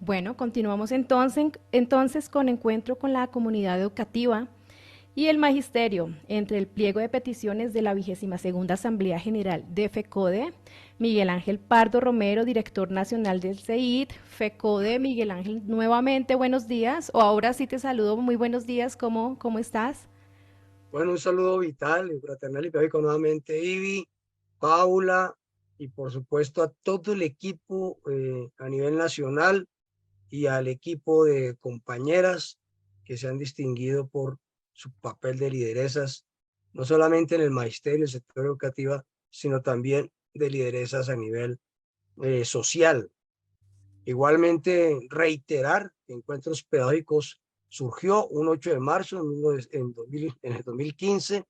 Bueno, continuamos entonces con encuentro con la comunidad educativa y el magisterio entre el pliego de peticiones de la 22ª Asamblea General de FECODE, Miguel Ángel Pardo Romero, director nacional del CEID, FECODE, Miguel Ángel, nuevamente buenos días, o ahora sí te saludo, muy buenos días, ¿cómo estás? Bueno, un saludo vital y fraternal y pedagógico nuevamente, Ivy, Paula y por supuesto a todo el equipo a nivel nacional y al equipo de compañeras que se han distinguido por su papel de lideresas, no solamente en el magisterio, el sector educativo, sino también de lideresas a nivel social. Igualmente, reiterar que Encuentros Pedagógicos surgió un 8 de marzo en el 2015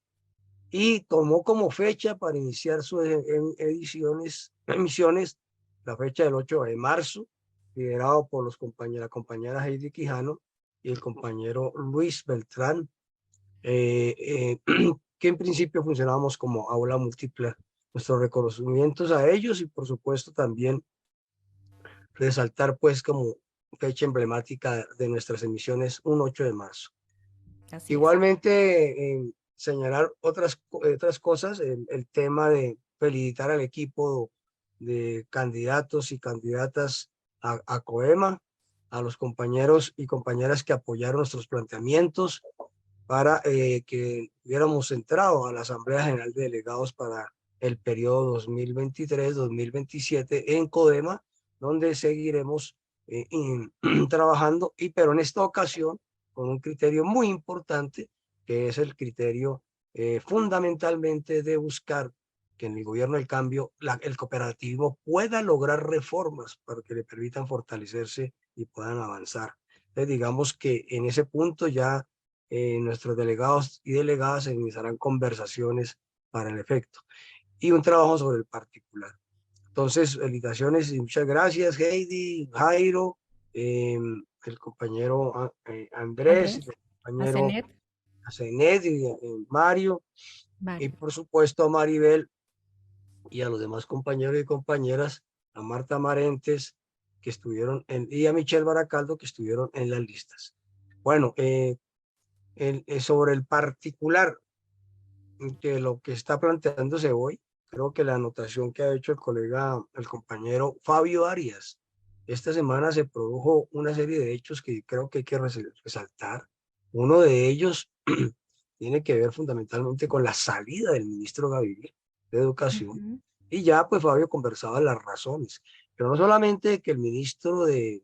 y tomó como fecha para iniciar sus emisiones la fecha del 8 de marzo, liderado por la compañera Heidi Quijano y el compañero Luis Beltrán, eh, eh, que en principio funcionábamos como aula múltiple. Nuestros reconocimientos a ellos y por supuesto también resaltar pues como fecha emblemática de nuestras emisiones un 8 de marzo. Así es. Igualmente, señalar otras cosas, el tema de felicitar al equipo de candidatos y candidatas a COEMA, a los compañeros y compañeras que apoyaron nuestros planteamientos para que hubiéramos entrado a la Asamblea General de Delegados para el periodo 2023-2027 en CODEMA, donde seguiremos trabajando, pero en esta ocasión con un criterio muy importante, que es el criterio fundamentalmente de buscar que en el gobierno del cambio el cooperativismo pueda lograr reformas para que le permitan fortalecerse y puedan avanzar. Entonces, digamos que en ese punto ya nuestros delegados y delegadas iniciarán conversaciones para el efecto y un trabajo sobre el particular. Entonces, felicitaciones y muchas gracias, Heidi, Jairo, el compañero Andrés, Andrés, el compañero Asenet, Zenet y Mario, y Mario. por supuesto a Maribel y a los demás compañeros y compañeras, a Marta Marentes, y a Michelle Baracaldo, que estuvieron en las listas. Bueno, sobre el particular, que lo que está planteándose hoy, creo que la anotación que ha hecho el compañero Fabio Arias, esta semana se produjo una serie de hechos que creo que hay que resaltar. Uno de ellos tiene que ver fundamentalmente con la salida del ministro Gaviria de Educación, Ujú. y ya pues Fabio conversaba las razones, pero no solamente que el ministro de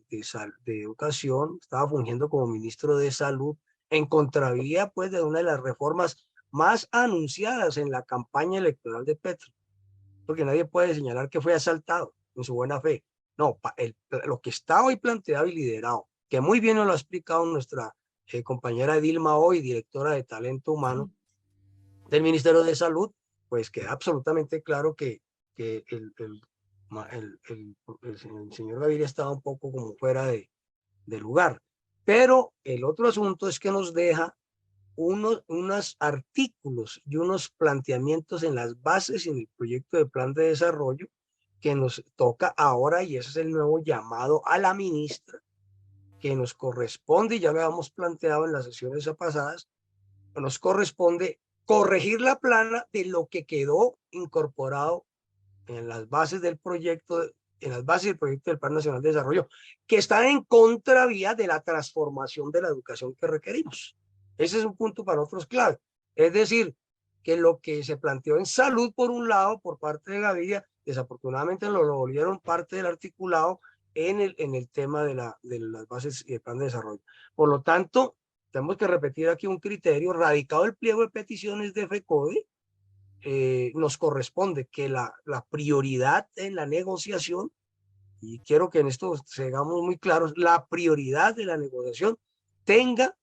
Educación estaba fungiendo como ministro de Salud en contravía pues de una de las reformas más anunciadas en la campaña electoral de Petro, porque nadie puede señalar que fue asaltado en su buena fe. No, lo que está hoy planteado y liderado, que muy bien nos lo ha explicado nuestra compañera Dilma hoy, directora de Talento Humano Sí. del Ministerio de Salud, pues queda absolutamente claro que el señor Gaviria estaba un poco como fuera de lugar. Pero el otro asunto es que nos deja unos artículos y unos planteamientos en las bases y en el proyecto de plan de desarrollo que nos toca ahora, y ese es el nuevo llamado a la ministra, que nos corresponde, y ya lo habíamos planteado en las sesiones pasadas, nos corresponde corregir la plana de lo que quedó incorporado en las bases del proyecto, en las bases del proyecto del Plan Nacional de Desarrollo, que están en contravía de la transformación de la educación que requerimos. Ese es un punto para nosotros clave. Es decir, que lo que se planteó en salud, por un lado, por parte de Gaviria, desafortunadamente lo volvieron parte del articulado en el tema de las bases y el plan de desarrollo. Por lo tanto, tenemos que repetir aquí un criterio radicado el pliego de peticiones de FECODE. Nos corresponde que la prioridad en la negociación, y quiero que en esto seamos muy claros, la prioridad de la negociación tenga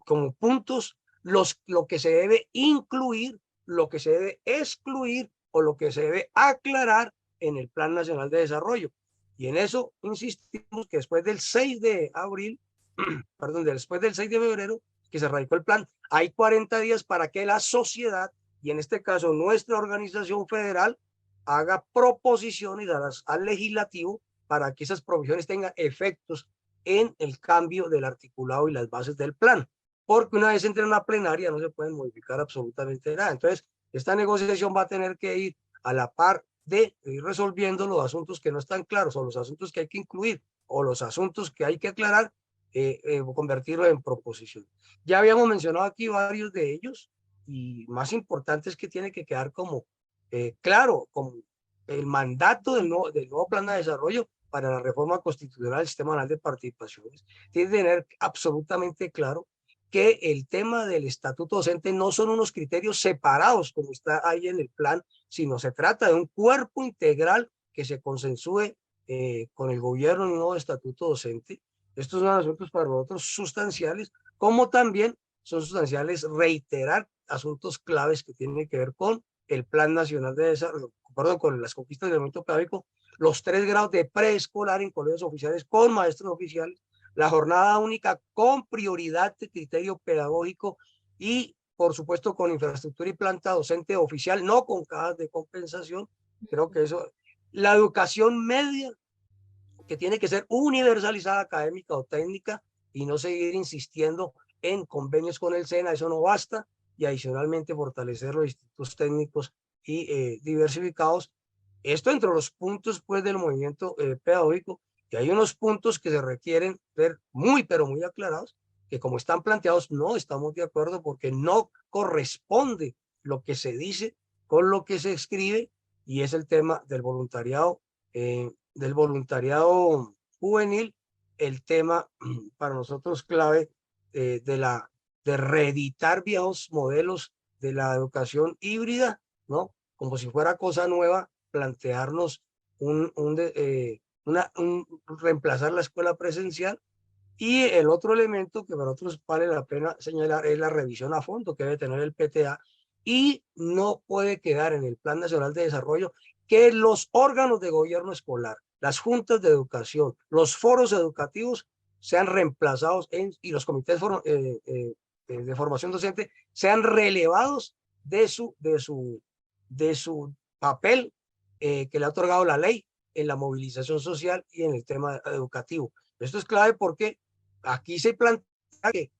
como puntos lo que se debe incluir, lo que se debe excluir o lo que se debe aclarar en el Plan Nacional de Desarrollo. Y en eso insistimos que después del 6 de abril, perdón, después del 6 de febrero, que se radicó el plan, hay 40 días para que la sociedad, y en este caso nuestra organización federal, haga proposiciones al legislativo para que esas provisiones tengan efectos en el cambio del articulado y las bases del plan, porque una vez entre en una plenaria no se pueden modificar absolutamente nada. Entonces, esta negociación va a tener que ir a la par de ir resolviendo los asuntos que no están claros, o los asuntos que hay que incluir, o los asuntos que hay que aclarar, convertirlo en proposición. Ya habíamos mencionado aquí varios de ellos, y más importante es que tiene que quedar como claro, como el mandato del nuevo plan de desarrollo para la reforma constitucional del Sistema Nacional de Participaciones. Tiene que tener absolutamente claro que el tema del estatuto docente no son unos criterios separados como está ahí en el plan, sino se trata de un cuerpo integral que se consensúe con el gobierno en un nuevo estatuto docente. Estos son asuntos para nosotros sustanciales, como también son sustanciales reiterar asuntos claves que tienen que ver con el Plan Nacional de Desarrollo, perdón, con las conquistas del movimiento pedagógico, los 3 grados de preescolar en colegios oficiales con maestros oficiales, la jornada única con prioridad de criterio pedagógico y, por supuesto, con infraestructura y planta docente oficial, no con cajas de compensación. Creo que eso, la educación media, que tiene que ser universalizada académica o técnica y no seguir insistiendo en convenios con el SENA, eso no basta, y adicionalmente fortalecer los institutos técnicos y diversificados. Esto entre los puntos pues del movimiento pedagógico, que hay unos puntos que se requieren ver muy, pero muy aclarados, que como están planteados no estamos de acuerdo porque no corresponde lo que se dice con lo que se escribe, y es el tema del voluntariado juvenil, el tema para nosotros clave de reeditar viejos modelos de la educación híbrida, ¿no? Como si fuera cosa nueva, plantearnos reemplazar la escuela presencial. Y el otro elemento que para nosotros vale la pena señalar es la revisión a fondo que debe tener el PTA, y no puede quedar en el Plan Nacional de Desarrollo que los órganos de gobierno escolar, las juntas de educación, los foros educativos sean reemplazados y los comités de formación docente sean relevados de su papel que le ha otorgado la ley en la movilización social y en el tema educativo. Esto es clave porque aquí se plantea que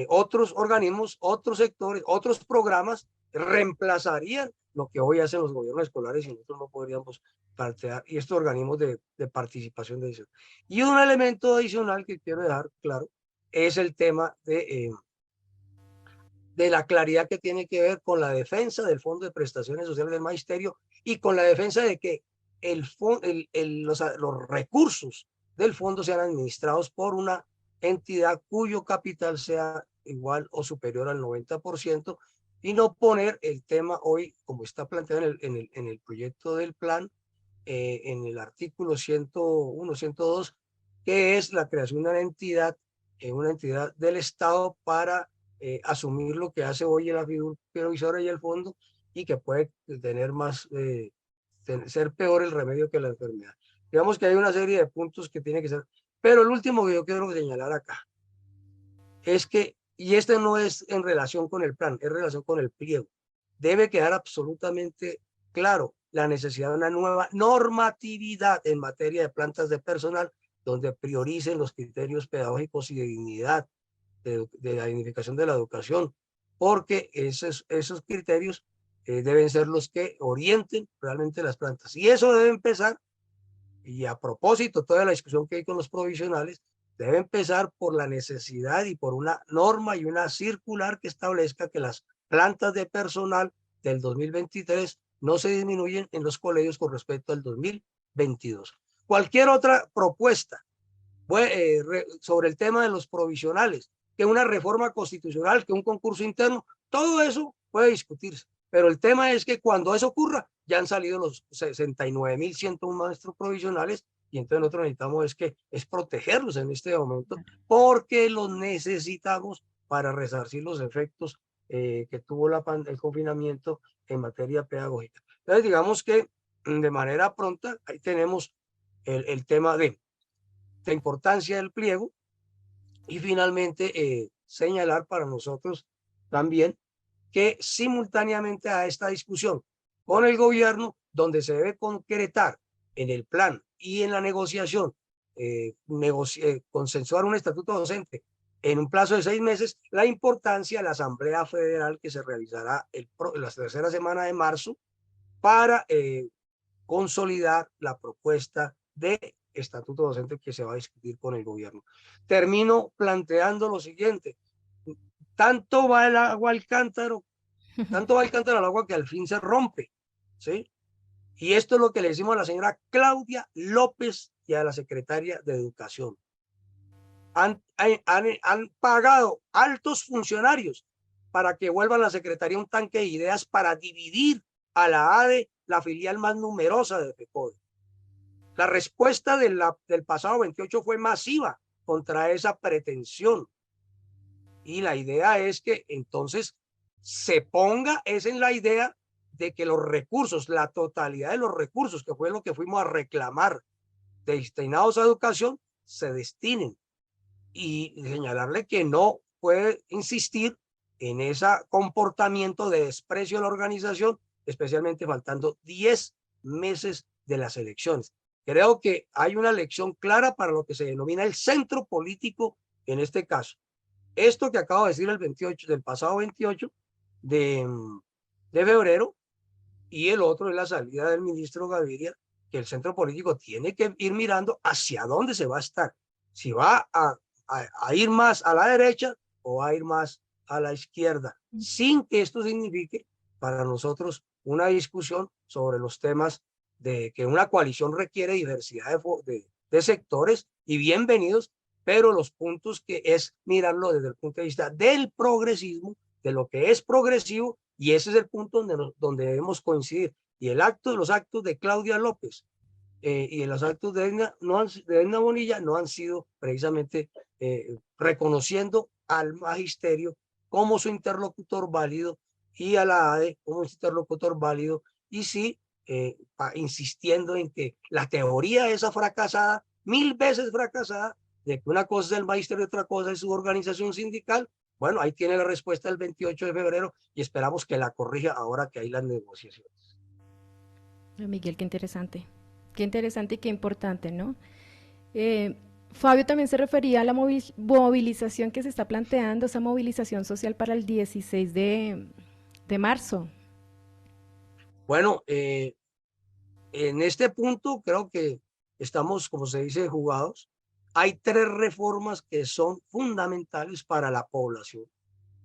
otros organismos, otros sectores, otros programas reemplazarían lo que hoy hacen los gobiernos escolares y nosotros no podríamos plantear, y estos organismos de participación de eso. Y un elemento adicional que quiero dejar claro es el tema de la claridad que tiene que ver con la defensa del Fondo de Prestaciones Sociales del Magisterio y con la defensa de que los recursos del fondo sean administrados por una entidad cuyo capital sea igual o superior al 90%, y no poner el tema hoy, como está planteado en el proyecto del plan, en el artículo 101, 102, que es la creación de una entidad del Estado para asumir lo que hace hoy la figura provisoria y el fondo, y que puede tener ser peor el remedio que la enfermedad. Digamos que hay una serie de puntos que tiene que ser, pero el último que yo quiero señalar acá es que, y este no es en relación con el plan, es en relación con el pliego, debe quedar absolutamente claro la necesidad de una nueva normatividad en materia de plantas de personal donde prioricen los criterios pedagógicos y de dignidad de la dignificación de la educación, porque esos criterios deben ser los que orienten realmente las plantas. Y eso debe empezar, y a propósito, toda la discusión que hay con los provisionales, debe empezar por la necesidad y por una norma y una circular que establezca que las plantas de personal del 2023 no se disminuyen en los colegios con respecto al 2022. Cualquier otra propuesta sobre el tema de los provisionales, que una reforma constitucional, que un concurso interno, todo eso puede discutirse. Pero el tema es que cuando eso ocurra, ya han salido los 69.101 maestros provisionales, y entonces nosotros necesitamos es protegerlos en este momento, porque los necesitamos para resarcir los efectos que tuvo el confinamiento en materia pedagógica. Entonces, digamos que de manera pronta, ahí tenemos el tema de la importancia del pliego, y finalmente señalar para nosotros también que simultáneamente a esta discusión con el gobierno, donde se debe concretar en el plan y en la negociación consensuar un estatuto docente en un plazo de 6 meses, la importancia de la Asamblea Federal que se realizará la tercera semana de marzo para consolidar la propuesta de estatuto docente que se va a discutir con el gobierno. Termino planteando lo siguiente: tanto va el agua al cántaro, tanto va el cántaro al agua que al fin se rompe, ¿sí? Y esto es lo que le decimos a la señora Claudia López y a la secretaria de Educación. Han pagado altos funcionarios para que vuelvan a la Secretaría un tanque de ideas para dividir a la ADE, la filial más numerosa de FECODE. La respuesta del pasado 28 fue masiva contra esa pretensión. Y la idea es que entonces se ponga, es en la idea de que los recursos, la totalidad de los recursos, que fue lo que fuimos a reclamar, destinados a educación, se destinen. Y señalarle que no puede insistir en ese comportamiento de desprecio a la organización, especialmente faltando 10 meses de las elecciones. Creo que hay una lección clara para lo que se denomina el centro político en este caso. Esto que acabo de decir del pasado 28 de febrero, y el otro es la salida del ministro Gaviria, que el centro político tiene que ir mirando hacia dónde se va a estar. Si va a ir más a la derecha o va a ir más a la izquierda, sin que esto signifique para nosotros una discusión sobre los temas de que una coalición requiere diversidad de sectores y bienvenidos, pero los puntos que es mirarlo desde el punto de vista del progresismo, de lo que es progresivo, y ese es el punto donde debemos coincidir. Y los actos de Claudia López y los actos de Edna Bonilla no han sido precisamente reconociendo al magisterio como su interlocutor válido y a la ADE como su interlocutor válido, y sí insistiendo en que la teoría esa fracasada, 1000 veces fracasada, de que una cosa es el magisterio y otra cosa es su organización sindical. Bueno, ahí tiene la respuesta el 28 de febrero y esperamos que la corrija ahora que hay las negociaciones. Miguel, qué interesante y qué importante, ¿no? Fabio también se refería a la movilización que se está planteando, esa movilización social para el 16 de marzo. Bueno, en este punto creo que estamos, como se dice, jugados. Hay 3 reformas que son fundamentales para la población.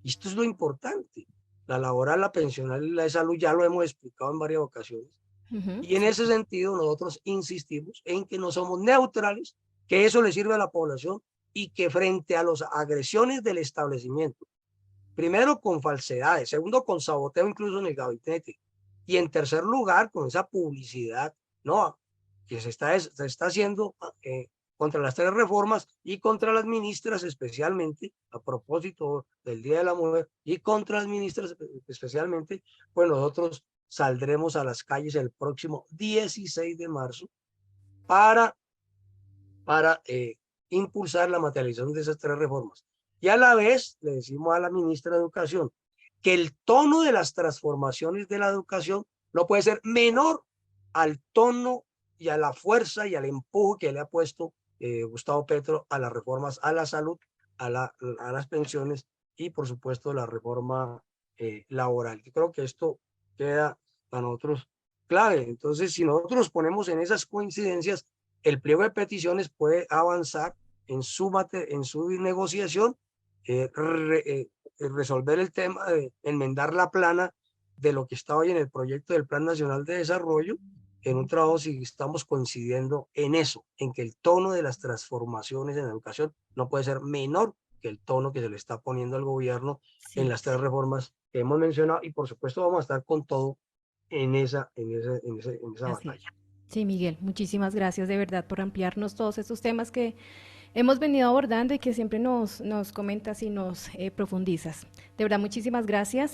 Y esto es lo importante. La laboral, la pensional y la de salud, ya lo hemos explicado en varias ocasiones. Y en ese sentido nosotros insistimos en que no somos neutrales, que eso le sirve a la población y que frente a las agresiones del establecimiento, primero con falsedades, segundo con saboteo incluso en el gabinete, y en tercer lugar con esa publicidad, ¿no?, que se está haciendo contra las 3 reformas y contra las ministras especialmente, a propósito del Día de la Mujer, y contra las ministras especialmente, pues nosotros saldremos a las calles el próximo 16 de marzo para impulsar la materialización de esas 3 reformas. Y a la vez le decimos a la ministra de Educación que el tono de las transformaciones de la educación no puede ser menor al tono y a la fuerza y al empuje que le ha puesto Gustavo Petro a las reformas a la salud, a las pensiones y por supuesto la reforma laboral. Yo creo que esto queda para nosotros clave. Entonces, si nosotros nos ponemos en esas coincidencias, el pliego de peticiones puede avanzar en su negociación, resolver el tema de enmendar la plana de lo que está hoy en el proyecto del Plan Nacional de Desarrollo, en un trabajo si estamos coincidiendo en eso, en que el tono de las transformaciones en la educación no puede ser menor que el tono que se le está poniendo al gobierno en las 3 reformas que hemos mencionado, y por supuesto vamos a estar con todo en esa batalla. Sí, Miguel, muchísimas gracias de verdad por ampliarnos todos estos temas que hemos venido abordando y que siempre nos comentas y nos profundizas. De verdad, muchísimas gracias.